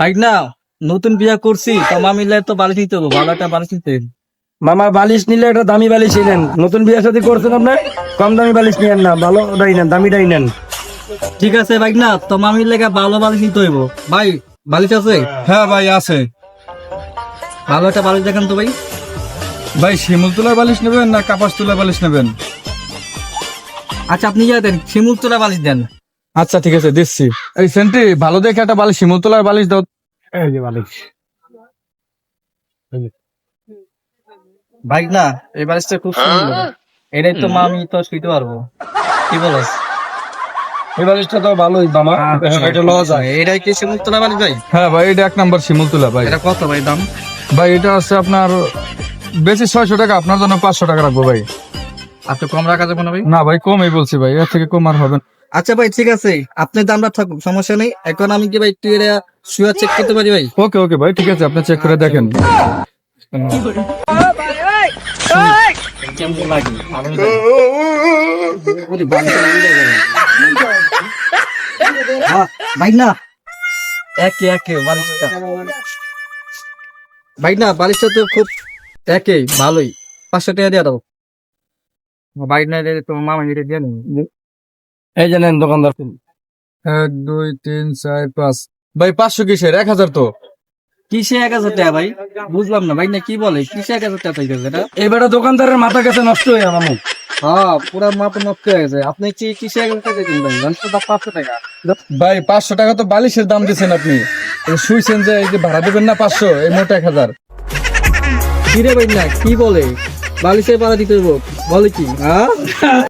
ভাই না নতুন বিয়া করছি তো মামিলে তো বালিশ নিতে হবে, ভালো একটা বালিশ নিতে হবে। মামা বালিশ নিলে একটা দামি বালিশ নেন। নতুন বিয়ে সাথে করছেন আপনার, কম দামি বালিশ নিয়েন না, ভালোটাই নেন, দামিটাই নেন। ঠিক আছে ভাই না, তো মামির লেগে ভালো বালিশ নিতে হইব। ভাই বালিশ আছে? হ্যাঁ ভাই আছে। ভালো একটা বালিশ দেখেন তো ভাই। ভাই শিমুল তুলার বালিশ নেবেন না কাপাস তুলার বালিশ নেবেন? আচ্ছা আপনি যা দেন, শিমুল তোলা বালিশ দেন। আচ্ছা ঠিক আছে দিচ্ছি। এই সেন্টি ভালো দেখে একটা বালিশ শিমুল তুলার বালিশ দাও। এই যে বালিশ। ভাই না এই বালিশটা খুব সুন্দর, এটাই তো মামি তো শুইতে পারবো। কি বলস? এই বালিশটা তো ভালোই মামা, এটা লওয়া যায়। এটাই কি শিমুল তোলা বালিশ ভাই? হ্যাঁ ভাই এটা 1 নম্বর শিমুল তুলা ভাই। এটা কত ভাই দাম? ভাই এটা আছে আপনার বেশি 600 টাকা, আপনার জন্য 500 টাকা রাখবো ভাই। আপনি কম রাখা যাবে না ভাই? না ভাই কমই বলছি ভাই, এর থেকে কম আর হবে না। আচ্ছা ভাই ঠিক আছে, আপনার দামটা থাকুক, সমস্যা নেই। এখন আমি কি ভাই একটু এটা শুয়ে চেক করতে পারি ভাই? ওকে ওকে ভাই ঠিক আছে, আপনি চেক করে দেখেন। কেমন লাগে? ওরে বালিশটা উড়ে গেল। ভাই না একে একে বালিশটা, ভাই না বালিশটা তো খুব একে ভালোই। 500 টাকা দিয়ে দাও ভাই, না দিলে তোমার মামা এটা দিয়ে নেই। এই যে নেন দোকানদার। 1 2 3 4 5 ভাই 500 কিসের 1000 তো। কিসে 1000 টাকা ভাই? বুঝলাম না ভাই, না কি বলে কিসে 1000 টাকা পাইতেছে এটা? এবারে দোকানদারের মাথা গেছে নষ্ট হয়ে মামু। হ্যাঁ পুরা মাপ নষ্ট হয়ে গেছে। আপনি কি কিসে 1000 টাকা দিন ভাই? মানুষের দাম 500 টাকা। ভাই 500 টাকা তো বালিশের দাম দিচ্ছেন আপনি, শুইছেন যে এই যে ভাড়া দেবেন না 500, এই মোটা 1000। কি রে ভাই না কি বলে? বালিশে ভাড়া দিতে হইব বলে কি? হ্যাঁ